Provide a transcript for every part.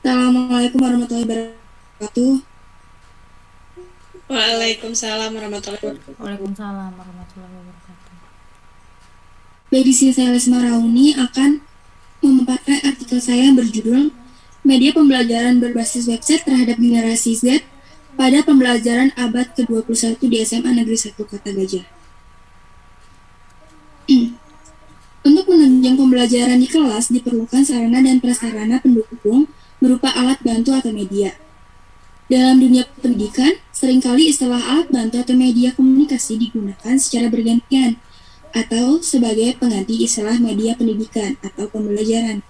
Assalamualaikum warahmatullahi wabarakatuh. Waalaikumsalam warahmatullahi wabarakatuh. Waalaikumsalam warahmatullahi wabarakatuh. Baik, di sini saya Lesma Rauni akan memaparkan artikel saya yang berjudul Media Pembelajaran Berbasis Website Terhadap Generasi Z pada Pembelajaran Abad ke-21 di SMA Negeri 1 Kota Gajah. Untuk menunjang pembelajaran di kelas diperlukan sarana dan prasarana pendukung berupa alat bantu atau media. Dalam dunia pendidikan, seringkali istilah alat bantu atau media komunikasi digunakan secara bergantian atau sebagai pengganti istilah media pendidikan atau pembelajaran.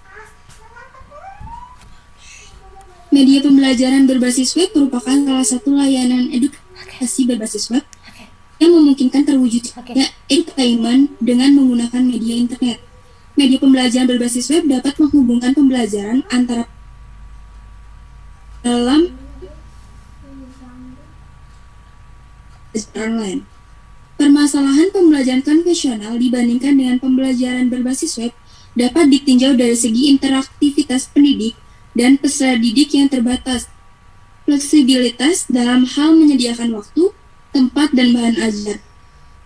Media pembelajaran berbasis web merupakan salah satu layanan edukasi berbasis web yang memungkinkan terwujudnya edutainment dengan menggunakan media internet. Media pembelajaran berbasis web dapat menghubungkan pembelajaran antara dalam online. Permasalahan pembelajaran konvensional dibandingkan dengan pembelajaran berbasis web dapat ditinjau dari segi interaktivitas pendidik dan peserta didik yang terbatas, fleksibilitas dalam hal menyediakan waktu, tempat, dan bahan ajar,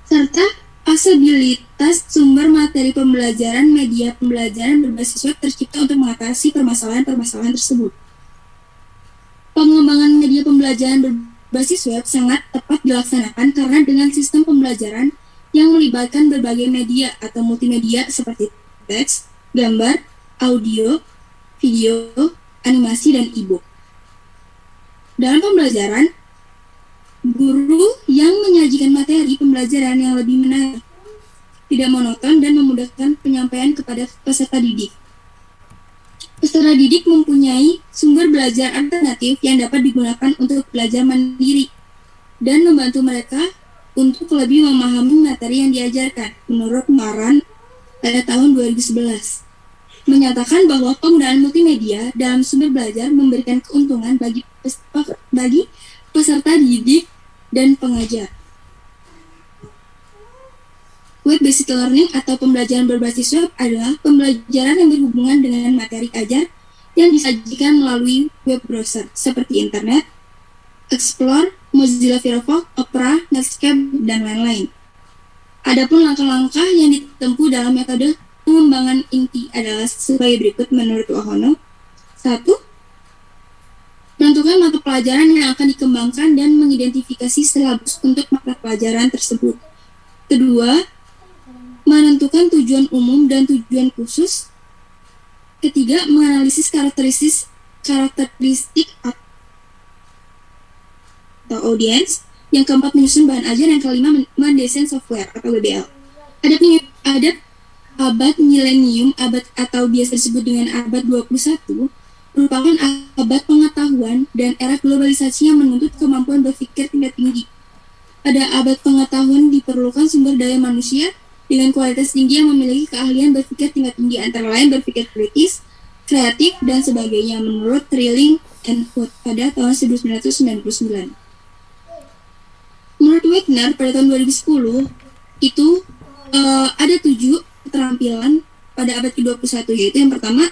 serta aksesibilitas sumber materi pembelajaran. Media pembelajaran berbasis web tercipta untuk mengatasi permasalahan-permasalahan tersebut. Pengembangan media pembelajaran berbasis web sangat tepat dilaksanakan karena dengan sistem pembelajaran yang melibatkan berbagai media atau multimedia seperti teks, gambar, audio, video, animasi, dan e-book. Dalam pembelajaran, guru yang menyajikan materi pembelajaran yang lebih menarik, tidak monoton, dan memudahkan penyampaian kepada peserta didik. Peserta didik mempunyai sumber belajar alternatif yang dapat digunakan untuk belajar mandiri dan membantu mereka untuk lebih memahami materi yang diajarkan. Menurut Maran pada tahun 2011, menyatakan bahwa penggunaan multimedia dalam sumber belajar memberikan keuntungan bagi peserta didik dan pengajar. Web-based learning atau pembelajaran berbasis web adalah pembelajaran yang berhubungan dengan materi ajar yang disajikan melalui web browser seperti Internet Explorer, Mozilla Firefox, Opera, Netscape, dan lain-lain. Adapun langkah-langkah yang ditempuh dalam metode pengembangan inti adalah sebagai berikut menurut Wahono. 1. Menentukan mata pelajaran yang akan dikembangkan dan mengidentifikasi silabus untuk mata pelajaran tersebut. Kedua, menentukan tujuan umum dan tujuan khusus. Ketiga, menganalisis karakteristik atau audiens. Yang keempat, menyusun bahan ajar. Yang kelima, mendesain software atau WBL. Adab abad milenium, abad atau biasa disebut dengan abad 21, merupakan abad pengetahuan dan era globalisasi yang menuntut kemampuan berpikir tingkat tinggi. Pada abad pengetahuan diperlukan sumber daya manusia dengan kualitas tinggi yang memiliki keahlian berpikir tingkat tinggi, antara lain berpikir kritis, kreatif, dan sebagainya, menurut Trilling and Wood pada tahun 1999. Menurut Wagner pada tahun 2010, itu ada 7 keterampilan pada abad ke-21, yaitu yang pertama,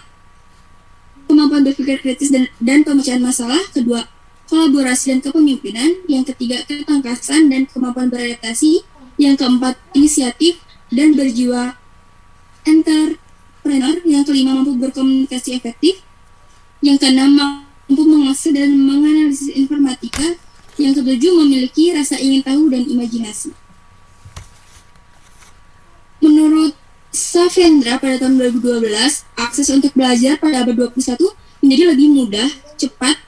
kemampuan berpikir kritis dan pemecahan masalah. Kedua, kolaborasi dan kepemimpinan. Yang ketiga, ketangkasan dan kemampuan beradaptasi. Yang keempat, inisiatif dan berjiwa entrepreneur. Yang kelima, mampu berkomunikasi efektif. Yang keenam, mampu mengakses dan menganalisis informatika. Yang ketujuh, memiliki rasa ingin tahu dan imajinasi. Menurut Savendra pada tahun 2012, akses untuk belajar pada abad 21 menjadi lebih mudah, cepat,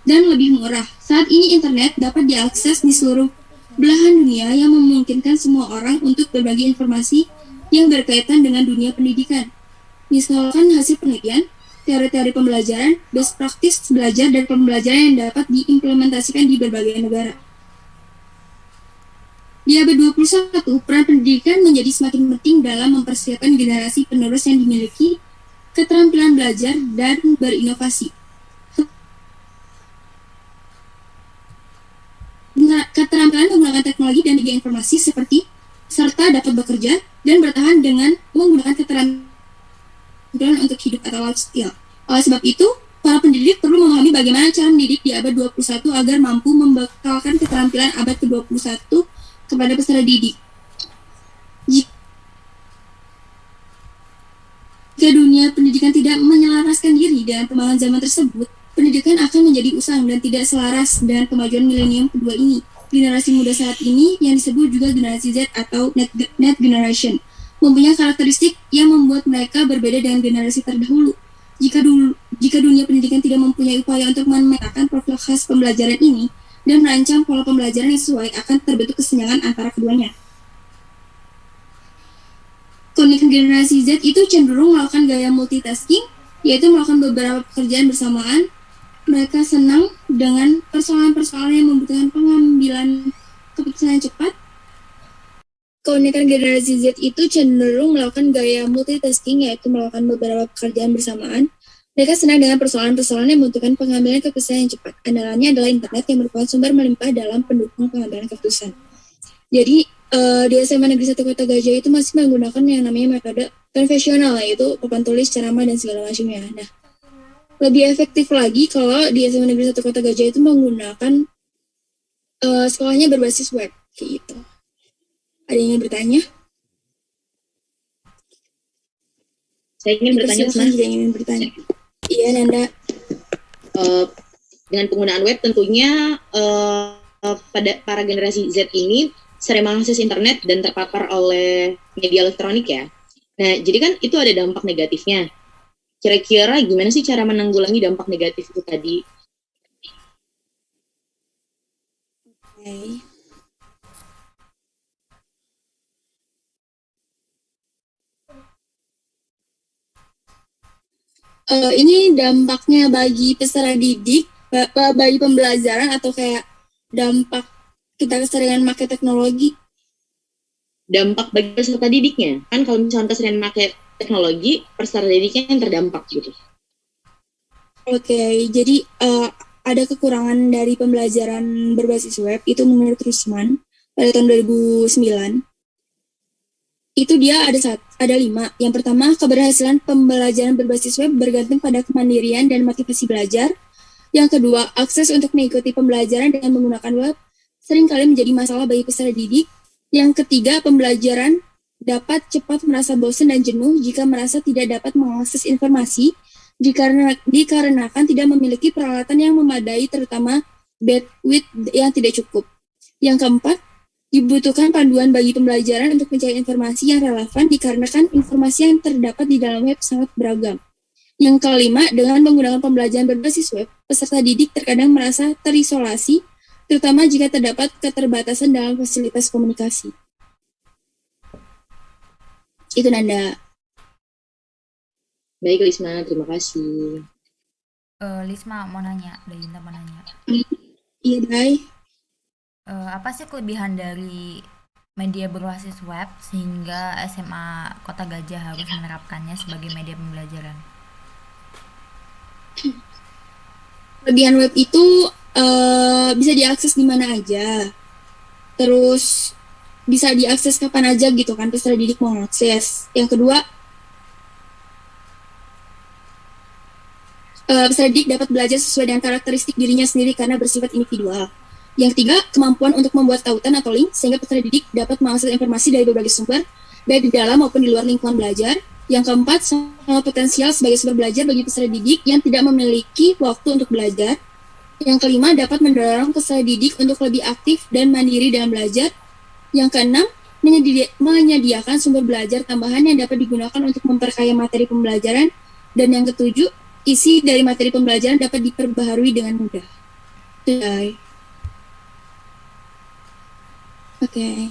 dan lebih murah. Saat ini internet dapat diakses di seluruh belahan dunia yang memungkinkan semua orang untuk berbagi informasi yang berkaitan dengan dunia pendidikan. Misalkan hasil penelitian, teori-teori pembelajaran, best practice belajar dan pembelajaran yang dapat diimplementasikan di berbagai negara. Di abad 21, peran pendidikan menjadi semakin penting dalam mempersiapkan generasi penerus yang dimiliki keterampilan belajar dan berinovasi. Keterampilan menggunakan teknologi dan media informasi seperti serta dapat bekerja dan bertahan dengan menggunakan keterampilan untuk hidup atau life skill. Oleh sebab itu, Para pendidik perlu memahami bagaimana cara mendidik di abad 21 agar mampu membekalkan keterampilan abad ke-21 kepada peserta didik. Jika dunia pendidikan tidak menyelaraskan diri dengan perkembangan zaman tersebut, pendidikan akan menjadi usang dan tidak selaras dengan kemajuan milenium kedua ini. Generasi muda saat ini yang disebut juga generasi Z atau Net Generation mempunyai karakteristik yang membuat mereka berbeda dengan generasi terdahulu. Jika dunia pendidikan tidak mempunyai upaya untuk memetakan profil khas pembelajaran ini dan merancang pola pembelajaran yang sesuai, akan terbentuk kesenjangan antara keduanya. Keunikan generasi Z itu cenderung melakukan gaya multitasking, yaitu melakukan beberapa pekerjaan bersamaan. Mereka senang dengan persoalan-persoalan yang membutuhkan pengambilan keputusan yang cepat. Keunikan generasi Z itu cenderung melakukan gaya multitasking, yaitu melakukan beberapa pekerjaan bersamaan. Mereka senang dengan persoalan-persoalan yang membutuhkan pengambilan keputusan yang cepat. Andalannya adalah internet yang merupakan sumber melimpah dalam pendukung pengambilan keputusan. Jadi, di SMA Negeri 1 Kota Gajah itu masih menggunakan yang namanya metode konvensional, yaitu papan tulis, ceramah, dan segala macamnya. Nah, lebih efektif lagi kalau di SMA Negeri 1 Kota Gajah itu menggunakan sekolahnya berbasis web, kayak gitu. Ada yang ingin bertanya? Saya ingin bertanya, Mas. Yang ingin bertanya. Iya, Nanda. Dengan penggunaan web tentunya pada para generasi Z ini sering mengakses internet dan terpapar oleh media elektronik ya. Nah, jadi kan itu ada dampak negatifnya. Kira-kira gimana sih cara menanggulangi dampak negatif itu tadi? Okay. Ini dampaknya bagi peserta didik, bagi pembelajaran, atau kayak dampak kita keseringan pakai teknologi? Dampak bagi peserta didiknya. Kan kalau misalnya keseringan pakai teknologi, peserta didiknya yang terdampak gitu. Oke, jadi ada kekurangan dari pembelajaran berbasis web, itu menurut Rusman pada tahun 2009. Itu dia ada 5. Yang pertama, keberhasilan pembelajaran berbasis web bergantung pada kemandirian dan motivasi belajar. Yang kedua, akses untuk mengikuti pembelajaran dengan menggunakan web seringkali menjadi masalah bagi peserta didik. Yang ketiga, pembelajaran dapat cepat merasa bosan dan jenuh jika merasa tidak dapat mengakses informasi dikarenakan tidak memiliki peralatan yang memadai, terutama bandwidth yang tidak cukup. Yang keempat, dibutuhkan panduan bagi pembelajaran untuk mencari informasi yang relevan dikarenakan informasi yang terdapat di dalam web sangat beragam. Yang kelima, dengan menggunakan pembelajaran berbasis web, peserta didik terkadang merasa terisolasi, terutama jika terdapat keterbatasan dalam fasilitas komunikasi. Itu Nanda. Baik Lisma, terima kasih. Lisma mau nanya, Dayinta mau nanya. Iya, Day. Apa sih kelebihan dari media berbasis web sehingga SMA Kota Gajah harus menerapkannya sebagai media pembelajaran? Kelebihan web itu bisa diakses di mana aja. Terus bisa diakses kapan aja gitu kan, peserta didik mau mengakses. Yang kedua, peserta didik dapat belajar sesuai dengan karakteristik dirinya sendiri karena bersifat individual. Yang ketiga, kemampuan untuk membuat tautan atau link sehingga peserta didik dapat mengakses informasi dari berbagai sumber, baik di dalam maupun di luar lingkungan belajar. Yang keempat, sangat potensial sebagai sumber belajar bagi peserta didik yang tidak memiliki waktu untuk belajar. Yang kelima, dapat mendorong peserta didik untuk lebih aktif dan mandiri dalam belajar. Yang keenam, menyediakan sumber belajar tambahan yang dapat digunakan untuk memperkaya materi pembelajaran. Dan yang ketujuh, isi dari materi pembelajaran dapat diperbaharui dengan mudah. Oke.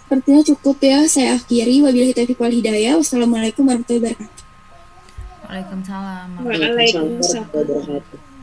Sepertinya cukup ya, saya akhiri. Wabillahi taufiq wal hidayah. Wassalamualaikum warahmatullahi wabarakatuh. Waalaikumsalam. Waalaikumsalam. Warahmatullahi wabarakatuh.